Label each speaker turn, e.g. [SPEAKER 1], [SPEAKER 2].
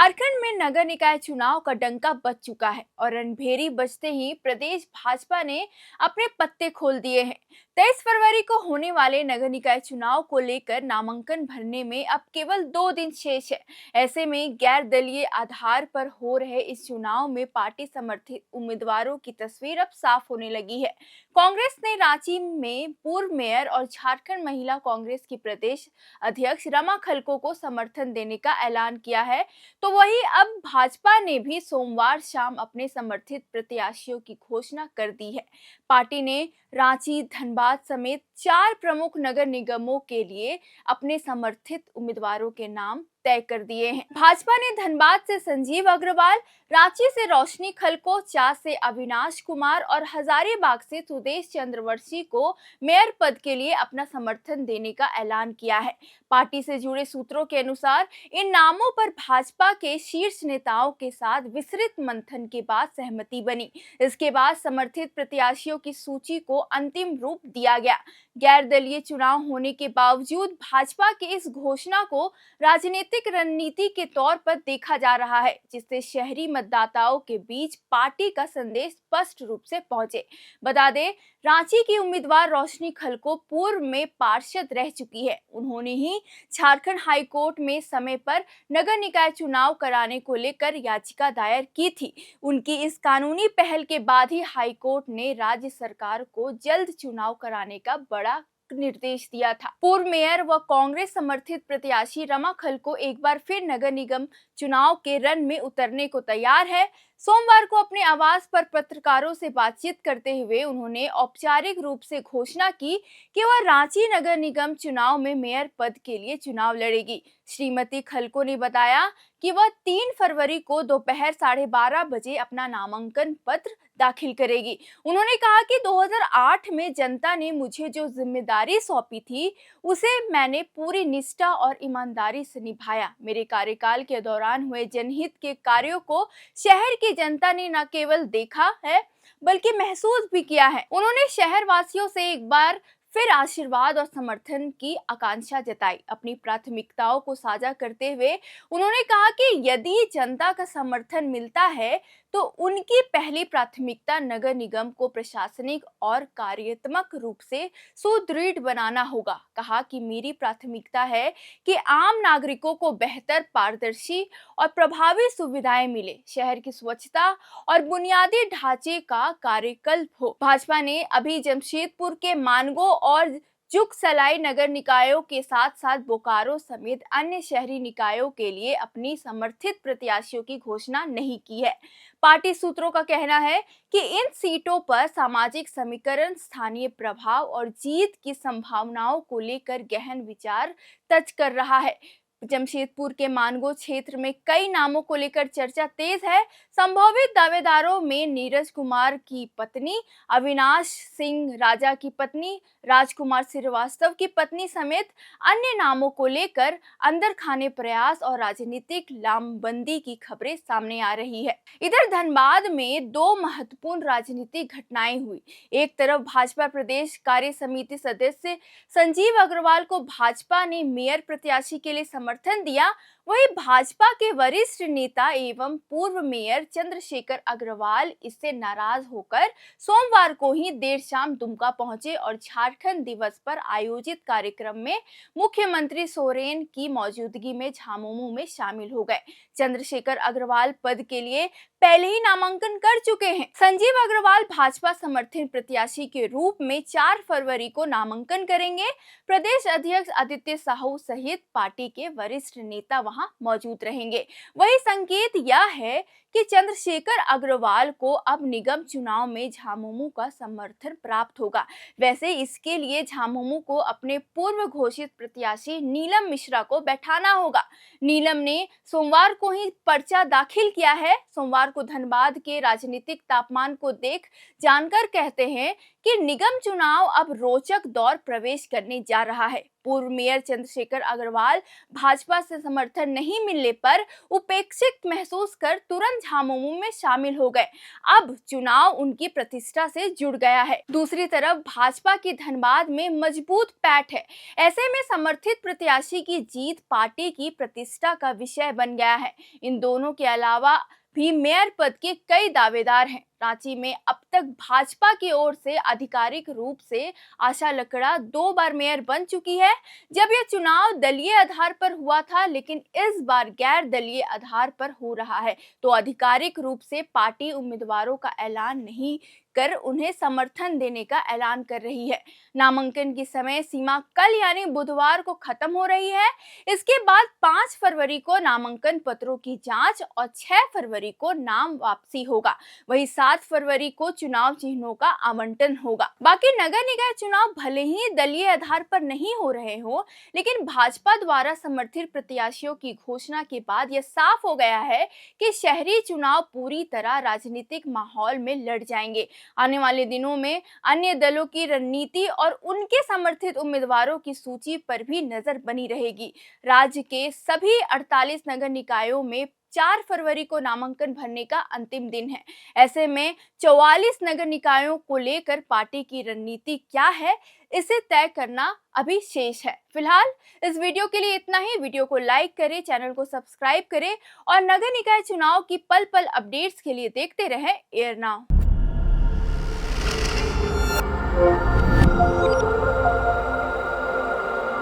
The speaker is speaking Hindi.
[SPEAKER 1] झारखंड में नगर निकाय चुनाव का डंका बज चुका है और रणभेरी बजते ही प्रदेश भाजपा ने अपने पत्ते खोल दिए हैं। 23 फरवरी को होने वाले नगर निकाय चुनाव को लेकर नामांकन भरने में अब केवल 2 दिन शेष है। ऐसे में गैर दलीय आधार पर हो रहे इस चुनाव में पार्टी समर्थित उम्मीदवारों की तस्वीर अब साफ होने लगी है। कांग्रेस ने रांची में पूर्व मेयर और झारखंड महिला कांग्रेस की प्रदेश अध्यक्ष रमा खलको को समर्थन देने का ऐलान किया है। तो वहीं अब भाजपा ने भी सोमवार शाम अपने समर्थित प्रत्याशियों की घोषणा कर दी है। पार्टी ने रांची, धनबाद समेत 4 प्रमुख नगर निगमों के लिए अपने समर्थित उम्मीदवारों के नाम तय कर दिए हैं। भाजपा ने धनबाद से संजीव अग्रवाल, रांची से रोशनी खलको, चास से अविनाश कुमार और हजारीबाग से सुदेश चंद्रवंशी को मेयर पद के लिए अपना समर्थन देने का ऐलान किया है। पार्टी से जुड़े सूत्रों के अनुसार इन नामों पर भाजपा के शीर्ष नेताओं के साथ विस्तृत मंथन के बाद सहमति बनी। इसके बाद समर्थित प्रत्याशियों की सूची को अंतिम रूप दिया गया। गैर दलीय चुनाव होने के बावजूद भाजपा की इस घोषणा को राजनीतिक रणनीति के तौर पर देखा जा रहा है, जिससे शहरी मतदाताओं के बीच पार्टी का संदेश स्पष्ट रूप से पहुंचे। बता दें, रांची की उम्मीदवार रोशनी खलको पूर्व में पार्षद रह चुकी है। उन्होंने ही झारखंड हाई कोर्ट में समय पर नगर निकाय चुनाव कराने को लेकर याचिका दायर की थी। उनकी इस कानूनी पहल के बाद ही हाई कोर्ट ने राज्य सरकार को जल्द चुनाव कराने का बड़ा निर्देश दिया था। पूर्व मेयर व कांग्रेस समर्थित प्रत्याशी रमा खलको एक बार फिर नगर निगम चुनाव के रण में उतरने को तैयार है। सोमवार को अपने आवास पर पत्रकारों से बातचीत करते हुए उन्होंने औपचारिक रूप से घोषणा की कि वह रांची नगर निगम चुनाव में मेयर पद के लिए चुनाव लड़ेगी। श्रीमती खलको ने बताया कि वह 3 फरवरी को दोपहर 12:30 बजे अपना नामांकन पत्र दाखिल करेगी। उन्होंने कहा कि 2008 में जनता ने मुझे जो जिम्मेदारी सौंपी थी, उसे मैंने पूरी निष्ठा और ईमानदारी से निभाया। मेरे कार्यकाल के दौरान हुए जनहित के कार्यों को शहर की जनता ने न केवल देखा है बल्कि महसूस भी किया है। उन्होंने शहर वासियों से एक बार फिर आशीर्वाद और समर्थन की आकांक्षा जताई। अपनी प्राथमिकताओं को साझा करते हुए उन्होंने कहा कि यदि जनता का समर्थन मिलता है तो उनकी पहली प्राथमिकता नगर निगम को प्रशासनिक और कार्यात्मक रूप से सुदृढ़ बनाना होगा। कहा कि मेरी प्राथमिकता है कि आम नागरिकों को बेहतर, पारदर्शी और प्रभावी सुविधाएं मिले, शहर की स्वच्छता और बुनियादी ढांचे का कार्यकल्प हो। भाजपा ने अभी जमशेदपुर के मानगो और जुगसलाई नगर निकायों के साथ साथ बोकारो समेत अन्य शहरी निकायों के लिए अपनी समर्थित प्रत्याशियों की घोषणा नहीं की है। पार्टी सूत्रों का कहना है कि इन सीटों पर सामाजिक समीकरण, स्थानीय प्रभाव और जीत की संभावनाओं को लेकर गहन विचार तज कर रहा है। जमशेदपुर के मानगो क्षेत्र में कई नामों को लेकर चर्चा तेज है। संभावित दावेदारों में नीरज कुमार की पत्नी, अविनाश सिंह राजा की पत्नी, राजकुमार श्रीवास्तव की पत्नी समेत अन्य नामों को लेकर अंदर खाने प्रयास और राजनीतिक लामबंदी की खबरें सामने आ रही है। इधर धनबाद में 2 महत्वपूर्ण राजनीतिक घटनाएं हुई। एक तरफ भाजपा प्रदेश कार्य समिति सदस्य संजीव अग्रवाल को भाजपा ने मेयर प्रत्याशी के लिए समर्थन दिया। वहीं भाजपा के वरिष्ठ नेता एवं पूर्व मेयर चंद्रशेखर अग्रवाल इससे नाराज होकर सोमवार को ही देर शाम दुमका पहुंचे और झारखंड दिवस पर आयोजित कार्यक्रम में मुख्यमंत्री सोरेन की मौजूदगी में झामुमो में शामिल हो गए। चंद्रशेखर अग्रवाल पद के लिए पहले ही नामांकन कर चुके हैं। संजीव अग्रवाल भाजपा समर्थित प्रत्याशी के रूप में 4 फरवरी को नामांकन करेंगे। प्रदेश अध्यक्ष आदित्य साहू सहित पार्टी के वरिष्ठ नेता वहां मौजूद रहेंगे। वही संकेत यह है कि चंद्रशेखर अग्रवाल को अब निगम चुनाव में झामुमो का समर्थन प्राप्त होगा। वैसे इसके लिए झामुमो को अपने पूर्व घोषित प्रत्याशी नीलम मिश्रा को बैठाना होगा। नीलम ने सोमवार को ही पर्चा दाखिल किया है। सोमवार बुधवार को धनबाद के राजनीतिक तापमान को देख जानकर कहते हैं कि निगम चुनाव अब रोचक दौर प्रवेश करने जा रहा है। पूर्व मेयर चंद्रशेखर अग्रवाल भाजपा से समर्थन नहीं मिलने पर उपेक्षित महसूस कर तुरंत झामुमो में शामिल हो गए। अब चुनाव उनकी प्रतिष्ठा से जुड़ गया है। दूसरी तरफ भाजपा की धनबाद में मजबूत पैठ है। ऐसे में समर्थित प्रत्याशी की जीत पार्टी की प्रतिष्ठा का विषय बन गया है। इन दोनों के अलावा भी मेयर पद के कई दावेदार हैं। रांची में अब तक भाजपा की ओर से आधिकारिक रूप से आशा लकड़ा 2 बार मेयर बन चुकी है। जब यह चुनाव दलीय आधार पर हुआ था, लेकिन इस बार गैर दलीय आधार पर हो रहा है, तो आधिकारिक रूप से पार्टी उम्मीदवारों का ऐलान नहीं कर उन्हें समर्थन देने का ऐलान कर रही है। नामांकन की समय सीमा कल यानी बुधवार को खत्म हो रही है। इसके बाद 5 फरवरी को नामांकन पत्रों की जांच और 6 फरवरी को नाम वापसी होगा। वहीं 7 फरवरी को चुनाव चिन्हों का आवंटन होगा। बाकी नगर निकाय चुनाव भले ही दलीय आधार पर नहीं हो रहे हो, लेकिन भाजपा द्वारा समर्थित प्रत्याशियों की घोषणा के बाद यह साफ हो गया है कि शहरी चुनाव पूरी तरह राजनीतिक माहौल में लड़ जाएंगे। आने वाले दिनों में अन्य दलों की रणनीति और उनके समर्थित उम्मीदवारों की सूची पर भी नजर बनी रहेगी। राज्य के सभी 48 नगर निकायों में 4 फरवरी को नामांकन भरने का अंतिम दिन है। ऐसे में 44 नगर निकायों को लेकर पार्टी की रणनीति क्या है, इसे तय करना अभी शेष है। फिलहाल इस वीडियो के लिए इतना ही। वीडियो को लाइक करें, चैनल को सब्सक्राइब करें और नगर निकाय चुनाव की पल पल अपडेट्स के लिए देखते रहें एयर नाउ।